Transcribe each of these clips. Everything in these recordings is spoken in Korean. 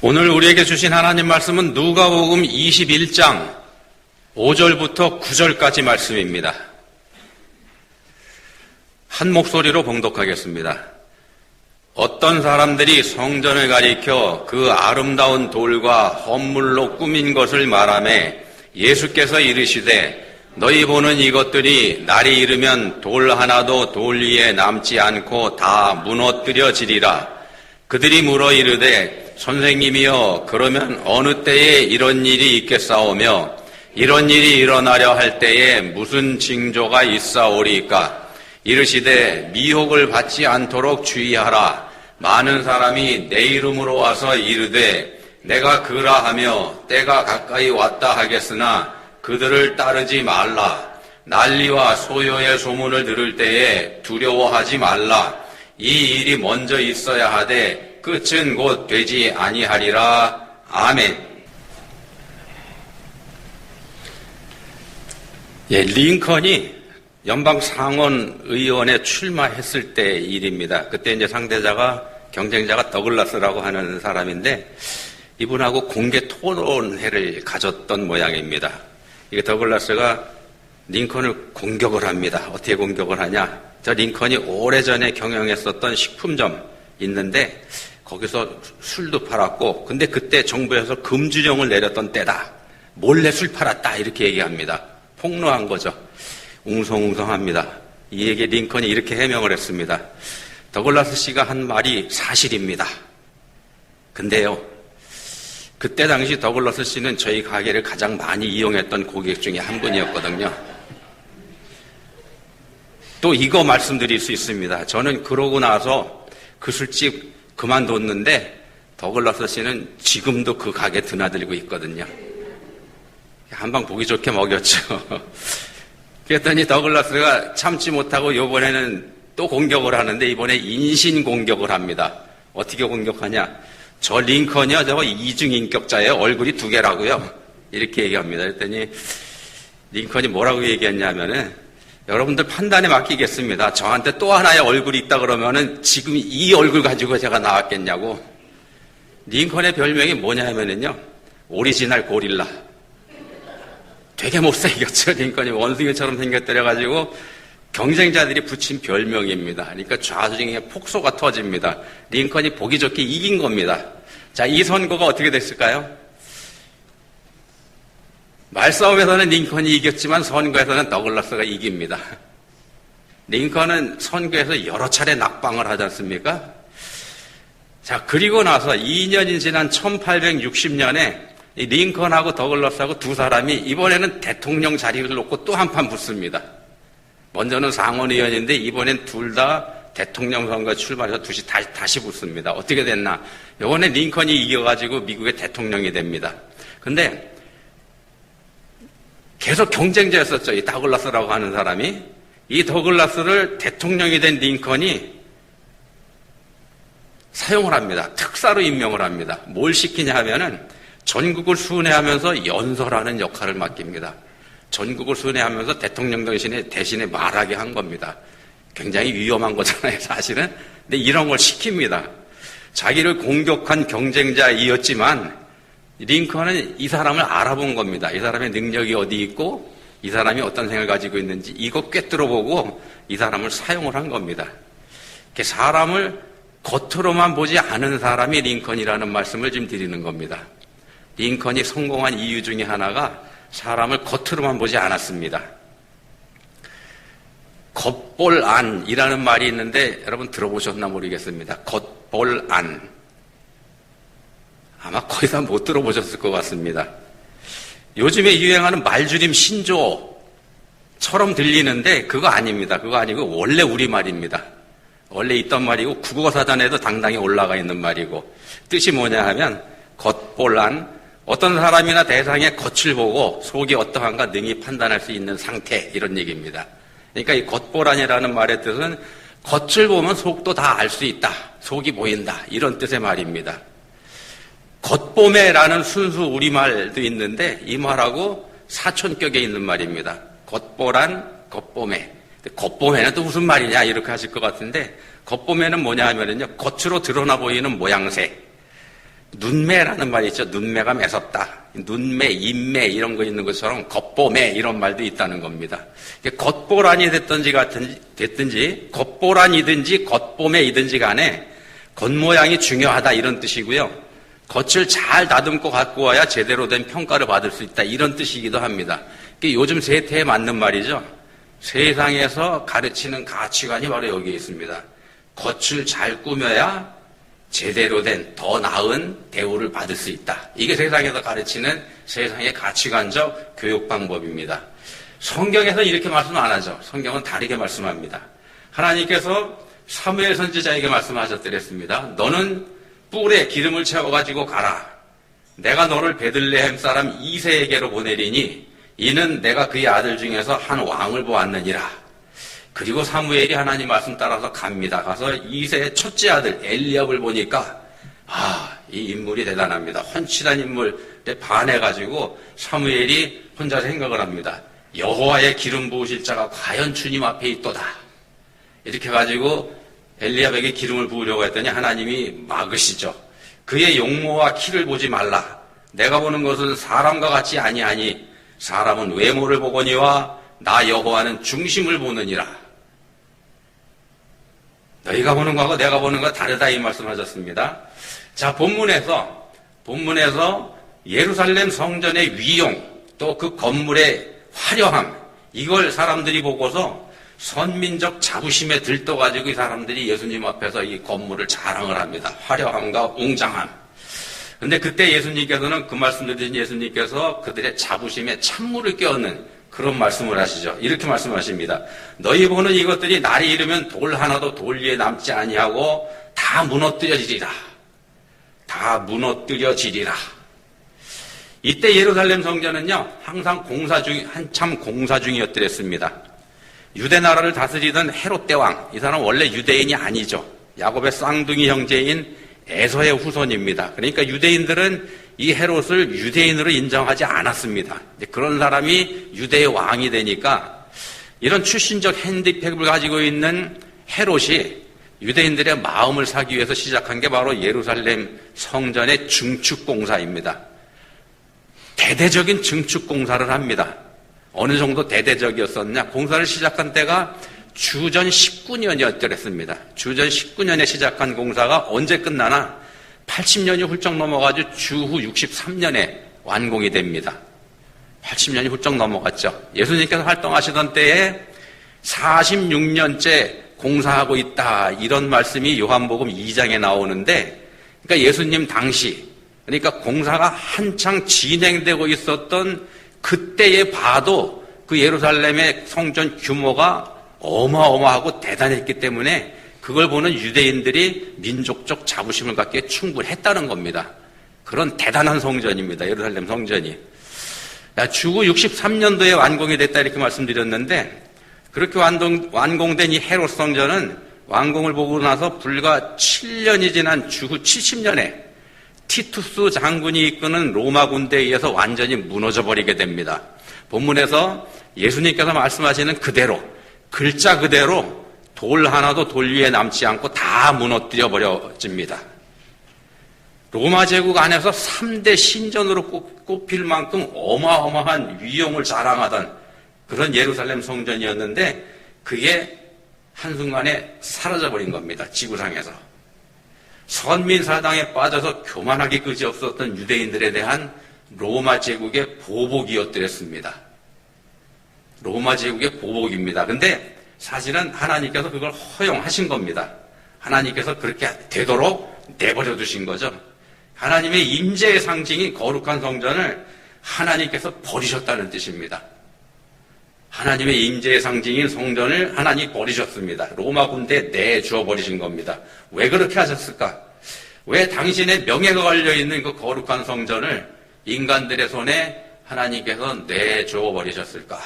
오늘 우리에게 주신 하나님 말씀은 누가복음 21장 5절부터 9절까지 말씀입니다. 한 목소리로 봉독하겠습니다. 어떤 사람들이 성전을 가리켜 그 아름다운 돌과 헌물로 꾸민 것을 말하매 예수께서 이르시되 너희 보는 이것들이 날이 이르면 돌 하나도 돌 위에 남지 않고 다 무너뜨려지리라. 그들이 물어 이르되 선생님이여 그러면 어느 때에 이런 일이 있겠사오며 이런 일이 일어나려 할 때에 무슨 징조가 있사오리까? 이르시되 미혹을 받지 않도록 주의하라. 많은 사람이 내 이름으로 와서 이르되 내가 그라 하며 때가 가까이 왔다 하겠으나 그들을 따르지 말라. 난리와 소요의 소문을 들을 때에 두려워하지 말라. 이 일이 먼저 있어야 하되 끝은 곧 되지 아니하리라. 아멘. 링컨이 연방 상원 의원에 출마했을 때 일입니다. 그때 이제 상대자가 경쟁자가 더글라스라고 하는 사람인데 이분하고 공개 토론회를 가졌던 모양입니다. 이게 더글라스가 링컨을 공격을 합니다. 어떻게 공격을 하냐? 저 링컨이 오래전에 경영했었던 식품점 있는데 거기서 술도 팔았고 근데 그때 정부에서 금주령을 내렸던 때다. 몰래 술 팔았다 이렇게 얘기합니다. 폭로한 거죠. 웅성웅성합니다. 이에게 링컨이 이렇게 해명을 했습니다. 더글라스 씨가 한 말이 사실입니다. 근데요, 그때 당시 더글라스 씨는 저희 가게를 가장 많이 이용했던 고객 중에 한 분이었거든요. 또 이거 말씀드릴 수 있습니다. 저는 그러고 나서 그 술집 그만뒀는데 더글라스 씨는 지금도 그 가게 드나들고 있거든요. 한방 보기 좋게 먹였죠. 그랬더니 더글라스가 참지 못하고 이번에는 또 공격을 하는데 이번에 인신 공격을 합니다. 어떻게 공격하냐? 저 링컨이요, 저거 이중인격자예요. 얼굴이 두 개라고요. 이렇게 얘기합니다. 그랬더니 링컨이 뭐라고 얘기했냐면은 여러분들 판단에 맡기겠습니다. 저한테 또 하나의 얼굴이 있다 그러면은 지금 이 얼굴 가지고 제가 나왔겠냐고. 링컨의 별명이 뭐냐면은요, 오리지널 고릴라. 되게 못생겼죠. 링컨이 원숭이처럼 생겼더래가지고 경쟁자들이 붙인 별명입니다. 그러니까 좌중에 폭소가 터집니다. 링컨이 보기 좋게 이긴 겁니다. 자, 이 선거가 어떻게 됐을까요? 말싸움에서는 링컨이 이겼지만 선거에서는 더글라스가 이깁니다. 링컨은 선거에서 여러 차례 낙방을 하지 않습니까? 자, 그리고 나서 2년이 지난 1860년에 링컨하고 더글라스하고 두 사람이 이번에는 대통령 자리를 놓고 또 한판 붙습니다. 먼저는 상원의원인데 이번엔 둘 다 대통령 선거에 출마해서 다시 붙습니다. 어떻게 됐나? 이번에 링컨이 이겨가지고 미국의 대통령이 됩니다. 근데 계속 경쟁자였었죠. 이 더글라스라고 하는 사람이. 이 더글라스를 대통령이 된 링컨이 사용을 합니다. 특사로 임명을 합니다. 뭘 시키냐 하면은 전국을 순회하면서 연설하는 역할을 맡깁니다. 전국을 순회하면서 대통령 대신에 말하게 한 겁니다. 굉장히 위험한 거잖아요, 사실은. 근데 이런 걸 시킵니다. 자기를 공격한 경쟁자이었지만 링컨은 이 사람을 알아본 겁니다. 이 사람의 능력이 어디 있고 이 사람이 어떤 생각을 가지고 있는지 이거 꿰뚫어보고 이 사람을 사용을 한 겁니다. 이렇게 사람을 겉으로만 보지 않은 사람이 링컨이라는 말씀을 지금 드리는 겁니다. 링컨이 성공한 이유 중에 하나가 사람을 겉으로만 보지 않았습니다. 겉볼안이라는 말이 있는데 여러분 들어보셨나 모르겠습니다. 겉볼안. 아마 거의 다 못 들어보셨을 것 같습니다. 요즘에 유행하는 말줄임 신조처럼 들리는데 그거 아닙니다. 그거 아니고 원래 우리말입니다. 원래 있던 말이고 국어사전에도 당당히 올라가 있는 말이고 뜻이 뭐냐 하면 겉볼안, 어떤 사람이나 대상의 겉을 보고 속이 어떠한가 능히 판단할 수 있는 상태, 이런 얘기입니다. 그러니까 이 겉볼안이라는 말의 뜻은 겉을 보면 속도 다 알 수 있다, 속이 보인다, 이런 뜻의 말입니다. 겉보매라는 순수 우리말도 있는데 이 말하고 사촌격에 있는 말입니다. 겉보란, 겉보매. 겉보매는 또 무슨 말이냐 이렇게 하실 것 같은데 겉보매는 뭐냐 하면은요, 겉으로 드러나 보이는 모양새. 눈매라는 말이 있죠. 눈매가 매섭다. 눈매, 인매 이런 거 있는 것처럼 겉보매 이런 말도 있다는 겁니다. 겉보란이 됐든지 겉보란이든지 겉보매이든지 간에 겉모양이 중요하다 이런 뜻이고요. 겉을 잘 다듬고 갖고 와야 제대로 된 평가를 받을 수 있다 이런 뜻이기도 합니다. 요즘 세태에 맞는 말이죠. 세상에서 가르치는 가치관이 바로 여기에 있습니다. 겉을 잘 꾸며야 제대로 된 더 나은 대우를 받을 수 있다. 이게 세상에서 가르치는 세상의 가치관적 교육 방법입니다. 성경에서 이렇게 말씀 안 하죠. 성경은 다르게 말씀합니다. 하나님께서 사무엘 선지자에게 말씀하셨더랬습니다. 너는 뿔에 기름을 채워가지고 가라. 내가 너를 베들레헴 사람 이새에게로 보내리니 이는 내가 그의 아들 중에서 한 왕을 보았느니라. 그리고 사무엘이 하나님 말씀 따라서 갑니다. 가서 이새의 첫째 아들 엘리압을 보니까 이 인물이 대단합니다. 훤칠한 인물에 반해가지고 사무엘이 혼자 생각을 합니다. 여호와의 기름 부으실 자가 과연 주님 앞에 있도다. 이렇게 가지고 엘리압에게 기름을 부으려고 했더니 하나님이 막으시죠. 그의 용모와 키를 보지 말라. 내가 보는 것은 사람과 같이 아니하니 사람은 외모를 보거니와 나 여호와는 중심을 보느니라. 너희가 보는 거하고 내가 보는 거 다르다 이 말씀하셨습니다. 자, 본문에서 예루살렘 성전의 위용 또 그 건물의 화려함 이걸 사람들이 보고서 선민적 자부심에 들떠가지고 이 사람들이 예수님 앞에서 이 건물을 자랑을 합니다. 화려함과 웅장함. 근데 그때 예수님께서는 그 말씀 드린 예수님께서 그들의 자부심에 찬물을 끼얹는 그런 말씀을 하시죠. 이렇게 말씀하십니다. 너희 보는 이것들이 날이 이르면 돌 하나도 돌 위에 남지 아니하고 다 무너뜨려지리라. 다 무너뜨려지리라. 이때 예루살렘 성전은요, 항상 한참 공사 중이었더랬습니다. 유대 나라를 다스리던 헤롯 대왕, 이 사람 원래 유대인이 아니죠. 야곱의 쌍둥이 형제인 에서의 후손입니다. 그러니까 유대인들은 이 헤롯을 유대인으로 인정하지 않았습니다. 그런 사람이 유대의 왕이 되니까 이런 출신적 핸디캡을 가지고 있는 헤롯이 유대인들의 마음을 사기 위해서 시작한 게 바로 예루살렘 성전의 증축 공사입니다. 대대적인 증축 공사를 합니다. 어느 정도 대대적이었었냐? 공사를 시작한 때가 주전 19년이었더랬습니다. 주전 19년에 시작한 공사가 언제 끝나나 80년이 훌쩍 넘어가지고 주후 63년에 완공이 됩니다. 80년이 훌쩍 넘어갔죠. 예수님께서 활동하시던 때에 46년째 공사하고 있다. 이런 말씀이 요한복음 2장에 나오는데, 그러니까 예수님 당시, 그러니까 공사가 한창 진행되고 있었던 그때에 봐도 그 예루살렘의 성전 규모가 어마어마하고 대단했기 때문에 그걸 보는 유대인들이 민족적 자부심을 갖기에 충분했다는 겁니다. 그런 대단한 성전입니다. 예루살렘 성전이. 주후 63년도에 완공이 됐다 이렇게 말씀드렸는데, 그렇게 완공된 이 헤롯 성전은 완공을 보고 나서 불과 7년이 지난 주후 70년에 티투스 장군이 이끄는 로마 군대에 의해서 완전히 무너져 버리게 됩니다. 본문에서 예수님께서 말씀하시는 그대로, 글자 그대로 돌 하나도 돌 위에 남지 않고 다 무너뜨려 버려집니다. 로마 제국 안에서 3대 신전으로 꼽힐 만큼 어마어마한 위용을 자랑하던 그런 예루살렘 성전이었는데 그게 한순간에 사라져버린 겁니다. 지구상에서. 선민사당에 빠져서 교만하기 그지없었던 유대인들에 대한 로마 제국의 보복이었더랬습니다. 로마 제국의 보복입니다. 근데 사실은 하나님께서 그걸 허용하신 겁니다. 하나님께서 그렇게 되도록 내버려 두신 거죠. 하나님의 임재의 상징인 거룩한 성전을 하나님께서 버리셨다는 뜻입니다. 하나님의 임재의 상징인 성전을 하나님이 버리셨습니다. 로마 군대에 내주어 버리신 겁니다. 왜 그렇게 하셨을까? 왜 당신의 명예가 걸려있는 그 거룩한 성전을 인간들의 손에 하나님께서 내주어 버리셨을까?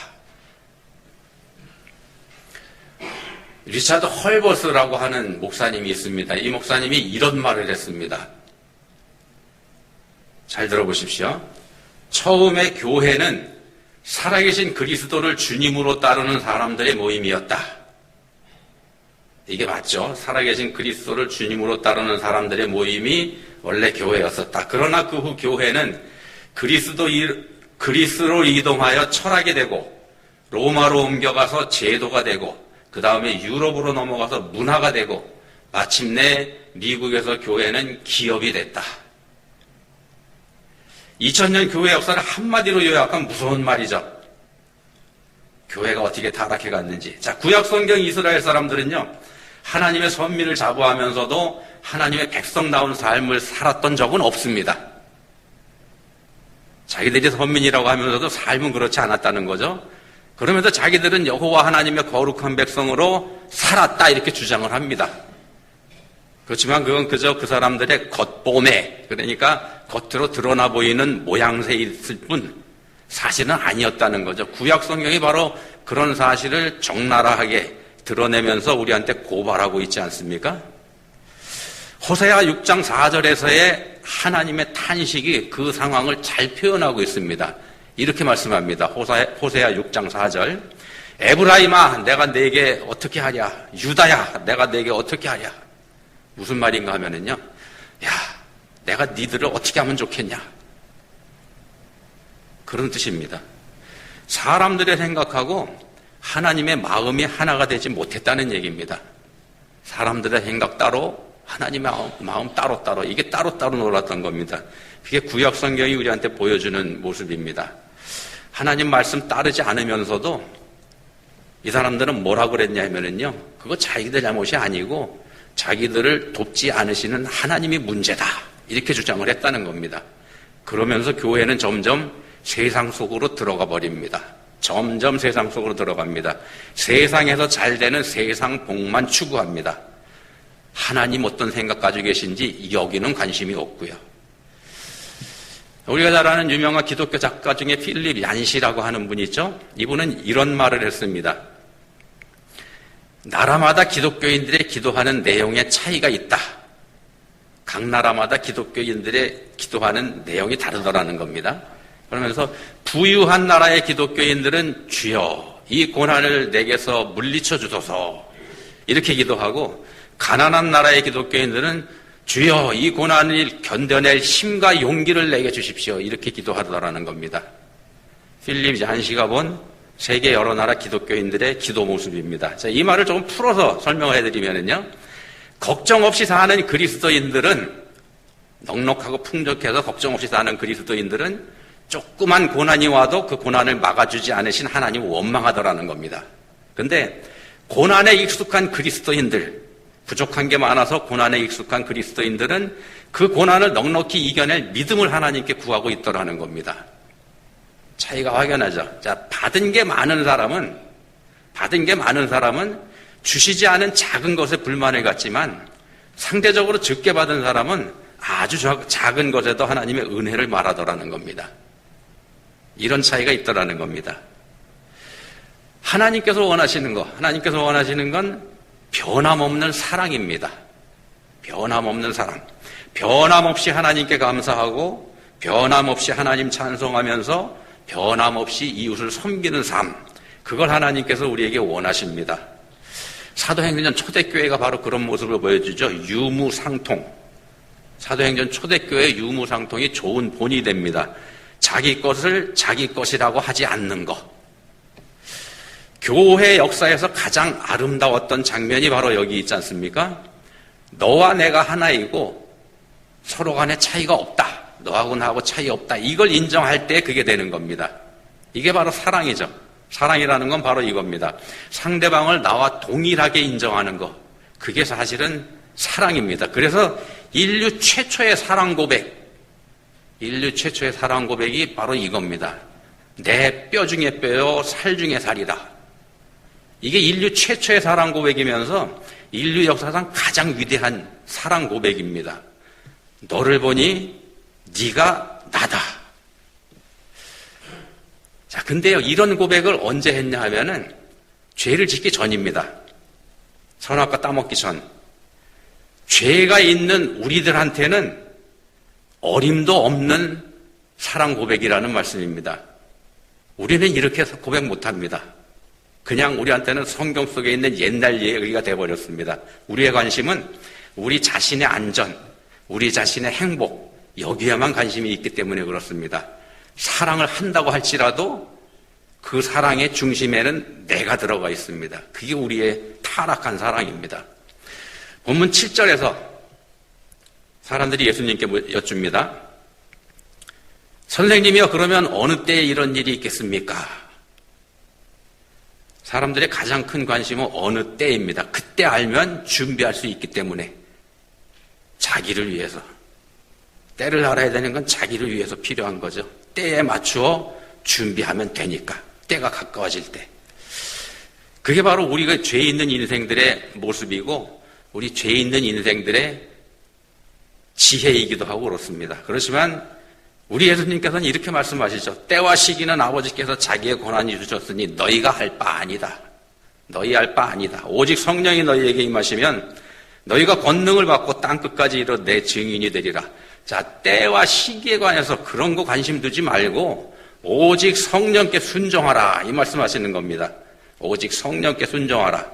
리차드 헐버스라고 하는 목사님이 있습니다. 이 목사님이 이런 말을 했습니다. 잘 들어보십시오. 처음에 교회는 살아계신 그리스도를 주님으로 따르는 사람들의 모임이었다. 이게 맞죠? 살아계신 그리스도를 주님으로 따르는 사람들의 모임이 원래 교회였었다. 그러나 그 후 교회는 그리스로 이동하여 철학이 되고 로마로 옮겨가서 제도가 되고 그 다음에 유럽으로 넘어가서 문화가 되고 마침내 미국에서 교회는 기업이 됐다. 2000년 교회 역사를 한마디로 요약하면 무서운 말이죠. 교회가 어떻게 타락해 갔는지. 자, 구약 성경 이스라엘 사람들은요, 하나님의 선민을 자부하면서도 하나님의 백성다운 삶을 살았던 적은 없습니다. 자기들이 선민이라고 하면서도 삶은 그렇지 않았다는 거죠. 그러면서 자기들은 여호와 하나님의 거룩한 백성으로 살았다 이렇게 주장을 합니다. 그렇지만 그건 그저 그 사람들의 겉보매, 그러니까 겉으로 드러나 보이는 모양새였을 뿐 사실은 아니었다는 거죠. 구약 성경이 바로 그런 사실을 적나라하게 드러내면서 우리한테 고발하고 있지 않습니까? 호세아 6장 4절에서의 하나님의 탄식이 그 상황을 잘 표현하고 있습니다. 이렇게 말씀합니다. 호세아 6장 4절. 에브라임아, 내가 네게 어떻게 하랴? 유다야, 내가 네게 어떻게 하랴? 무슨 말인가 하면은요, 야, 내가 니들을 어떻게 하면 좋겠냐? 그런 뜻입니다. 사람들의 생각하고 하나님의 마음이 하나가 되지 못했다는 얘기입니다. 사람들의 생각 따로, 하나님의 마음 따로, 이게 따로 놀았던 겁니다. 그게 구약 성경이 우리한테 보여주는 모습입니다. 하나님 말씀 따르지 않으면서도 이 사람들은 뭐라고 그랬냐면요, 그거 자기들 잘못이 아니고 자기들을 돕지 않으시는 하나님이 문제다, 이렇게 주장을 했다는 겁니다. 그러면서 교회는 점점 세상 속으로 들어가 버립니다. 점점 세상 속으로 들어갑니다. 세상에서 잘 되는 세상 복만 추구합니다. 하나님 어떤 생각 가지고 계신지 여기는 관심이 없고요. 우리가 잘 아는 유명한 기독교 작가 중에 필립 얀시라고 하는 분이 있죠. 이분은 이런 말을 했습니다. 나라마다 기독교인들의 기도하는 내용에 차이가 있다. 각 나라마다 기독교인들의 기도하는 내용이 다르더라는 겁니다. 그러면서 부유한 나라의 기독교인들은 주여 이 고난을 내게서 물리쳐 주소서 이렇게 기도하고, 가난한 나라의 기독교인들은 주여 이 고난을 견뎌낼 힘과 용기를 내게 주십시오 이렇게 기도하더라는 겁니다. 필립 얀시가 본 세계 여러 나라 기독교인들의 기도 모습입니다. 자, 이 말을 조금 풀어서 설명을 해드리면요, 걱정 없이 사는 그리스도인들은, 넉넉하고 풍족해서 걱정 없이 사는 그리스도인들은 조그만 고난이 와도 그 고난을 막아주지 않으신 하나님 원망하더라는 겁니다. 근데 고난에 익숙한 그리스도인들, 부족한 게 많아서 고난에 익숙한 그리스도인들은 그 고난을 넉넉히 이겨낼 믿음을 하나님께 구하고 있더라는 겁니다. 차이가 확연하죠. 자, 받은 게 많은 사람은 주시지 않은 작은 것에 불만을 갖지만 상대적으로 적게 받은 사람은 아주 작은 것에도 하나님의 은혜를 말하더라는 겁니다. 이런 차이가 있더라는 겁니다. 하나님께서 원하시는 건 변함없는 사랑입니다. 변함없는 사랑. 변함없이 하나님께 감사하고 변함없이 하나님 찬송하면서 변함없이 이웃을 섬기는 삶. 그걸 하나님께서 우리에게 원하십니다. 사도행전 초대교회가 바로 그런 모습을 보여주죠. 유무상통. 사도행전 초대교회의 유무상통이 좋은 본이 됩니다. 자기 것을 자기 것이라고 하지 않는 것. 교회 역사에서 가장 아름다웠던 장면이 바로 여기 있지 않습니까? 너와 내가 하나이고 서로 간에 차이가 없다. 너하고 나하고 차이 없다. 이걸 인정할 때 그게 되는 겁니다. 이게 바로 사랑이죠. 사랑이라는 건 바로 이겁니다. 상대방을 나와 동일하게 인정하는 것. 그게 사실은 사랑입니다. 그래서 인류 최초의 사랑 고백이 바로 이겁니다. 내 뼈 중에 뼈요, 살 중에 살이다. 이게 인류 최초의 사랑 고백이면서 인류 역사상 가장 위대한 사랑 고백입니다. 너를 보니 네가 나다. 자, 근데요, 이런 고백을 언제 했냐 하면은 죄를 짓기 전입니다. 선악과 따먹기 전. 죄가 있는 우리들한테는 어림도 없는 사랑 고백이라는 말씀입니다. 우리는 이렇게 고백 못합니다. 그냥 우리한테는 성경 속에 있는 옛날 얘기가 되어버렸습니다. 우리의 관심은 우리 자신의 안전, 우리 자신의 행복, 여기에만 관심이 있기 때문에 그렇습니다. 사랑을 한다고 할지라도 그 사랑의 중심에는 내가 들어가 있습니다. 그게 우리의 타락한 사랑입니다. 본문 7절에서 사람들이 예수님께 여쭙니다. 선생님이요, 그러면 어느 때에 이런 일이 있겠습니까? 사람들의 가장 큰 관심은 어느 때입니다. 그때 알면 준비할 수 있기 때문에 자기를 위해서. 때를 알아야 되는 건 자기를 위해서 필요한 거죠. 때에 맞추어 준비하면 되니까. 때가 가까워질 때. 그게 바로 우리가 죄 있는 인생들의 모습이고 우리 죄 있는 인생들의 지혜이기도 하고 그렇습니다. 그렇지만 우리 예수님께서는 이렇게 말씀하시죠. 때와 시기는 아버지께서 자기의 권한이 주셨으니 너희가 할 바 아니다. 너희 할 바 아니다. 오직 성령이 너희에게 임하시면 너희가 권능을 받고 땅끝까지 이르러 내 증인이 되리라. 자, 때와 시기에 관해서 그런 거 관심 두지 말고 오직 성령께 순종하라. 이 말씀하시는 겁니다. 오직 성령께 순종하라.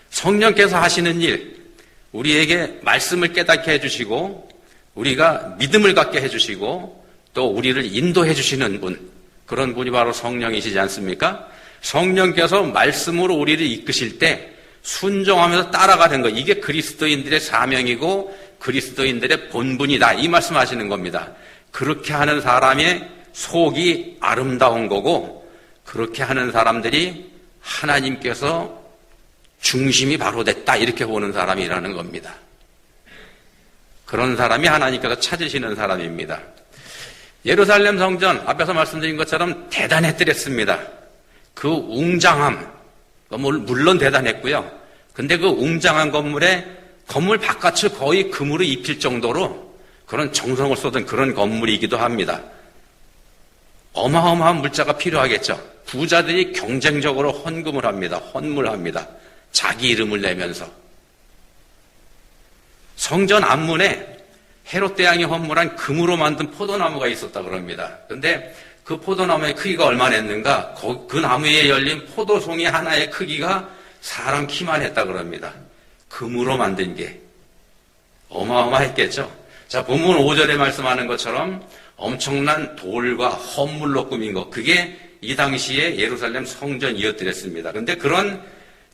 성령께서 하시는 일, 우리에게 말씀을 깨닫게 해주시고 우리가 믿음을 갖게 해주시고 또 우리를 인도해 주시는 분, 그런 분이 바로 성령이시지 않습니까? 성령께서 말씀으로 우리를 이끄실 때 순종하면서 따라가는 것, 이게 그리스도인들의 사명이고 그리스도인들의 본분이다, 이 말씀하시는 겁니다. 그렇게 하는 사람의 속이 아름다운 거고 그렇게 하는 사람들이 하나님께서 중심이 바로 됐다, 이렇게 보는 사람이라는 겁니다. 그런 사람이 하나님께서 찾으시는 사람입니다. 예루살렘 성전, 앞에서 말씀드린 것처럼 대단했더랬습니다. 그 웅장함, 물론 대단했고요. 근데 그 웅장한 건물에 건물 바깥을 거의 금으로 입힐 정도로 그런 정성을 쏟은 그런 건물이기도 합니다. 어마어마한 물자가 필요하겠죠. 부자들이 경쟁적으로 헌금을 합니다. 헌물합니다. 자기 이름을 내면서. 성전 앞문에 헤롯 대왕이 헌물한 금으로 만든 포도나무가 있었다 그럽니다. 그런데 그 포도나무의 크기가 얼마나 했는가? 그 나무에 열린 포도송이 하나의 크기가 사람 키만 했다 그럽니다. 금으로 만든 게 어마어마했겠죠. 자, 본문 5절에 말씀하는 것처럼 엄청난 돌과 헌물로 꾸민 것, 그게 이 당시에 예루살렘 성전이었더랬습니다. 그런데 그런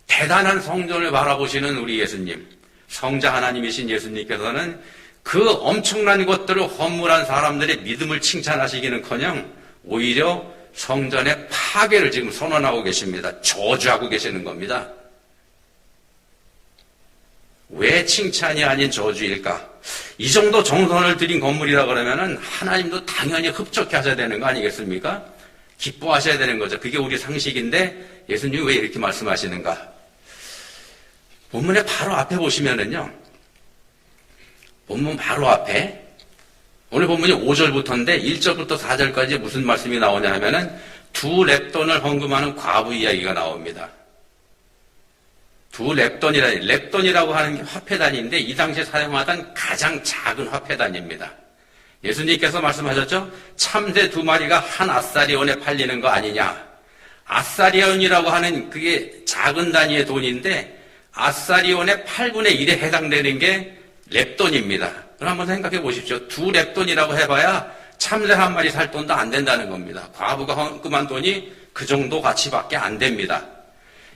대단한 성전을 바라보시는 우리 예수님, 성자 하나님이신 예수님께서는 그 엄청난 것들을 헌물한 사람들의 믿음을 칭찬하시기는커녕 오히려 성전의 파괴를 지금 선언하고 계십니다. 저주하고 계시는 겁니다. 왜 칭찬이 아닌 저주일까? 이 정도 정성을 들인 건물이라 그러면은 하나님도 당연히 흡족해 하셔야 되는 거 아니겠습니까? 기뻐하셔야 되는 거죠. 그게 우리 상식인데 예수님이 왜 이렇게 말씀하시는가? 본문의 바로 앞에 보시면은요, 본문 바로 앞에, 오늘 본문이 5절부터인데 1절부터 4절까지 무슨 말씀이 나오냐 하면은 두 렙돈을 헌금하는 과부 이야기가 나옵니다. 두 렙돈이라고 하는 게 화폐단위인데 이 당시에 사용하던 가장 작은 화폐단위입니다. 예수님께서 말씀하셨죠? 참새 2마리가 한 아사리온에 팔리는 거 아니냐. 아사리온이라고 하는 그게 작은 단위의 돈인데 아사리온의 8분의 1에 해당되는 게 렙돈입니다. 그럼 한번 생각해 보십시오. 두 렙돈이라고 해봐야 참새 1마리 살 돈도 안 된다는 겁니다. 과부가 헌금한 돈이 그 정도 가치밖에 안 됩니다.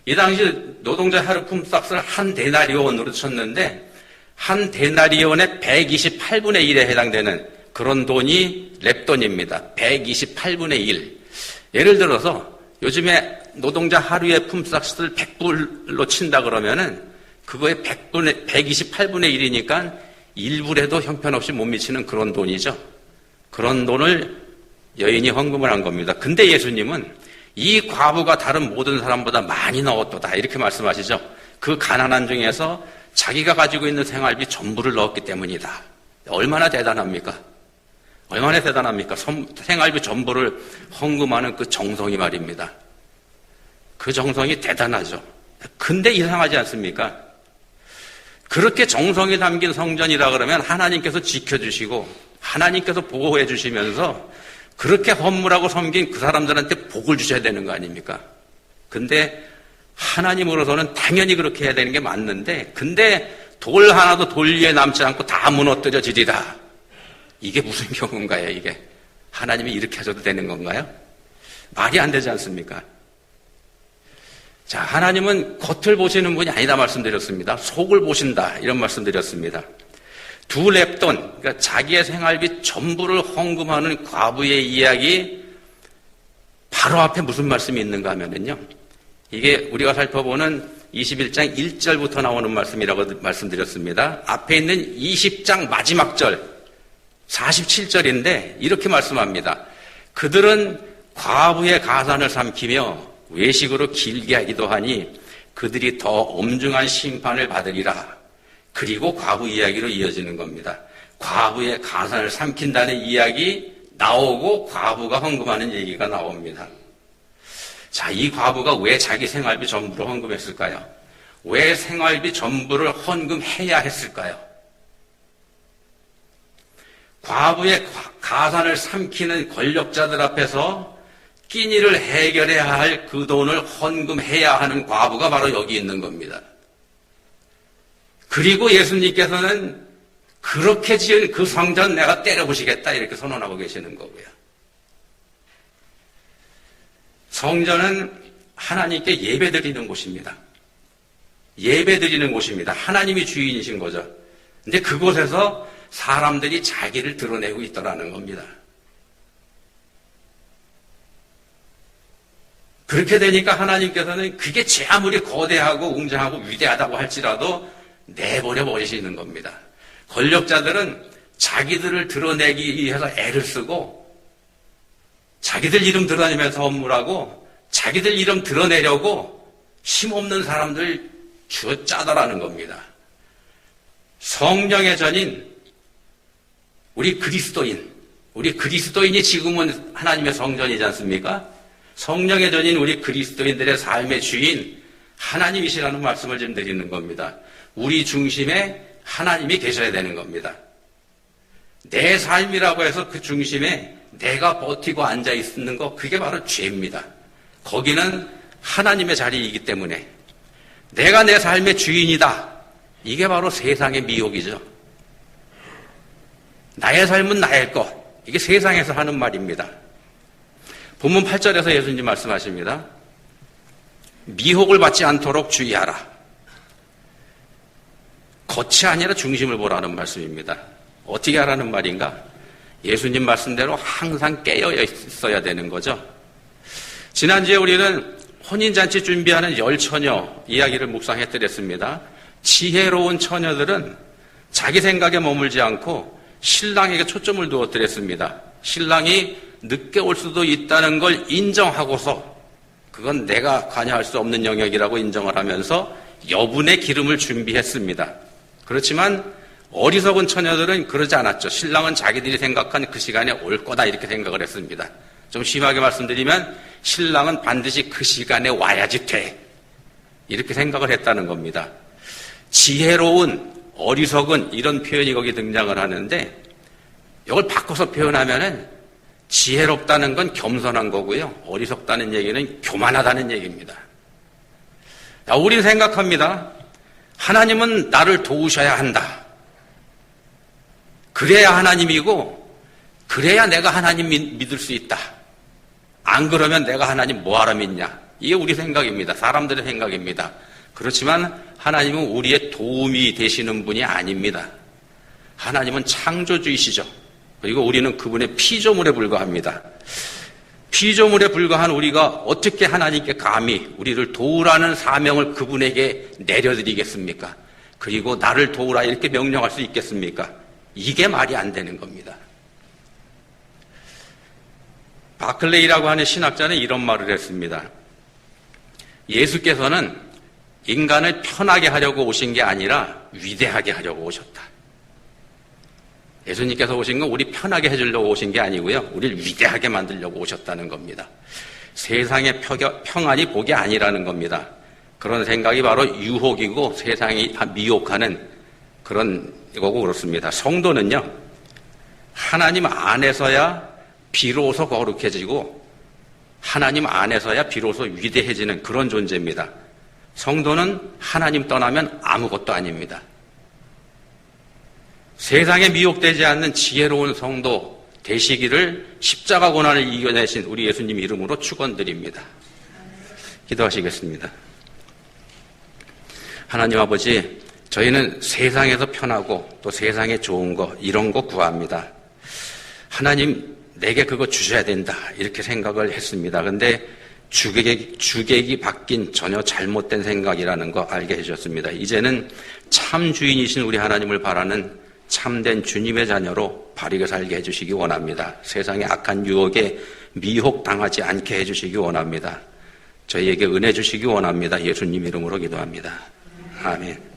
이 당시 노동자 하루 품삯을 한 데나리온으로 쳤는데 한 데나리온의 128분의 1에 해당되는 그런 돈이 렙돈입니다. 128분의 1. 예를 들어서 요즘에 노동자 하루의 품삯을 100불로 친다 그러면은 그거의 128분의 1이니까 1불에도 형편없이 못 미치는 그런 돈이죠. 그런 돈을 여인이 헌금을 한 겁니다. 근데 예수님은 이 과부가 다른 모든 사람보다 많이 넣었도다, 이렇게 말씀하시죠. 그 가난한 중에서 자기가 가지고 있는 생활비 전부를 넣었기 때문이다. 얼마나 대단합니까? 얼마나 대단합니까? 생활비 전부를 헌금하는 그 정성이 말입니다. 그 정성이 대단하죠. 근데 이상하지 않습니까? 그렇게 정성이 담긴 성전이라 그러면 하나님께서 지켜주시고 하나님께서 보호해 주시면서 그렇게 헌물하고 섬긴 그 사람들한테 복을 주셔야 되는 거 아닙니까? 근데 하나님으로서는 당연히 그렇게 해야 되는 게 맞는데, 근데 돌 하나도 돌 위에 남지 않고 다 무너뜨려지리라. 이게 무슨 경우인가요, 이게? 하나님이 이렇게 하셔도 되는 건가요? 말이 안 되지 않습니까? 자, 하나님은 겉을 보시는 분이 아니다 말씀드렸습니다. 속을 보신다, 이런 말씀드렸습니다. 두 렙돈, 그러니까 자기의 생활비 전부를 헌금하는 과부의 이야기, 바로 앞에 무슨 말씀이 있는가 하면은요, 이게 우리가 살펴보는 21장 1절부터 나오는 말씀이라고 말씀드렸습니다. 앞에 있는 20장 마지막 절, 47절인데 이렇게 말씀합니다. 그들은 과부의 가산을 삼키며 외식으로 길게 하기도 하니 그들이 더 엄중한 심판을 받으리라. 그리고 과부 이야기로 이어지는 겁니다. 과부의 가산을 삼킨다는 이야기 나오고 과부가 헌금하는 얘기가 나옵니다. 자, 이 과부가 왜 자기 생활비 전부를 헌금했을까요? 왜 생활비 전부를 헌금해야 했을까요? 과부의 가산을 삼키는 권력자들 앞에서 끼니를 해결해야 할 그 돈을 헌금해야 하는 과부가 바로 여기 있는 겁니다. 그리고 예수님께서는 그렇게 지은 그 성전 내가 때려부시겠다 이렇게 선언하고 계시는 거고요. 성전은 하나님께 예배드리는 곳입니다. 예배드리는 곳입니다. 하나님이 주인이신 거죠. 근데 그곳에서 사람들이 자기를 드러내고 있더라는 겁니다. 그렇게 되니까 하나님께서는 그게 제 아무리 거대하고 웅장하고 위대하다고 할지라도 내버려 버리시는 겁니다. 권력자들은 자기들을 드러내기 위해서 애를 쓰고 자기들 이름 드러내면서 업무라고 자기들 이름 드러내려고 힘없는 사람들 쥐어짜더라는 겁니다. 성령의 전인 우리 그리스도인이 지금은 하나님의 성전이지 않습니까? 성령의 전인 우리 그리스도인들의 삶의 주인 하나님이시라는 말씀을 좀 드리는 겁니다. 우리 중심에 하나님이 계셔야 되는 겁니다. 내 삶이라고 해서 그 중심에 내가 버티고 앉아 있는 거, 그게 바로 죄입니다. 거기는 하나님의 자리이기 때문에 내가 내 삶의 주인이다. 이게 바로 세상의 미혹이죠. 나의 삶은 나의 것. 이게 세상에서 하는 말입니다. 본문 8절에서 예수님 말씀하십니다. 미혹을 받지 않도록 주의하라. 겉이 아니라 중심을 보라는 말씀입니다. 어떻게 하라는 말인가? 예수님 말씀대로 항상 깨어 있어야 되는 거죠. 지난주에 우리는 혼인잔치 준비하는 10처녀 이야기를 묵상해드렸습니다. 지혜로운 처녀들은 자기 생각에 머물지 않고 신랑에게 초점을 두어드렸습니다. 신랑이 늦게 올 수도 있다는 걸 인정하고서 그건 내가 관여할 수 없는 영역이라고 인정을 하면서 여분의 기름을 준비했습니다. 그렇지만 어리석은 처녀들은 그러지 않았죠. 신랑은 자기들이 생각한 그 시간에 올 거다 이렇게 생각을 했습니다. 좀 심하게 말씀드리면 신랑은 반드시 그 시간에 와야지 돼. 이렇게 생각을 했다는 겁니다. 지혜로운, 어리석은 이런 표현이 거기 등장을 하는데 이걸 바꿔서 표현하면은 지혜롭다는 건 겸손한 거고요. 어리석다는 얘기는 교만하다는 얘기입니다. 자, 우리는 생각합니다. 하나님은 나를 도우셔야 한다. 그래야 하나님이고 그래야 내가 하나님 믿을 수 있다. 안 그러면 내가 하나님 뭐하러 믿냐. 이게 우리 생각입니다. 사람들의 생각입니다. 그렇지만 하나님은 우리의 도움이 되시는 분이 아닙니다. 하나님은 창조주이시죠. 그리고 우리는 그분의 피조물에 불과합니다. 피조물에 불과한 우리가 어떻게 하나님께 감히 우리를 도우라는 사명을 그분에게 내려드리겠습니까? 그리고 나를 도우라 이렇게 명령할 수 있겠습니까? 이게 말이 안 되는 겁니다. 바클레이라고 하는 신학자는 이런 말을 했습니다. 예수께서는 인간을 편하게 하려고 오신 게 아니라 위대하게 하려고 오셨다. 예수님께서 오신 건 우리 편하게 해주려고 오신 게 아니고요. 우리를 위대하게 만들려고 오셨다는 겁니다. 세상의 평안이 복이 아니라는 겁니다. 그런 생각이 바로 유혹이고 세상이 다 미혹하는 그런 거고 그렇습니다. 성도는요. 하나님 안에서야 비로소 거룩해지고 하나님 안에서야 비로소 위대해지는 그런 존재입니다. 성도는 하나님 떠나면 아무것도 아닙니다. 세상에 미혹되지 않는 지혜로운 성도 되시기를 십자가 고난을 이겨내신 우리 예수님 이름으로 축원드립니다. 기도하시겠습니다. 하나님 아버지, 저희는 세상에서 편하고 또 세상에 좋은 거, 이런 거 구합니다. 하나님, 내게 그거 주셔야 된다, 이렇게 생각을 했습니다. 근데 주객이 바뀐 전혀 잘못된 생각이라는 거 알게 해주셨습니다. 이제는 참 주인이신 우리 하나님을 바라는 참된 주님의 자녀로 바르게 살게 해주시기 원합니다. 세상의 악한 유혹에 미혹당하지 않게 해주시기 원합니다. 저희에게 은혜 주시기 원합니다. 예수님 이름으로 기도합니다. 아멘.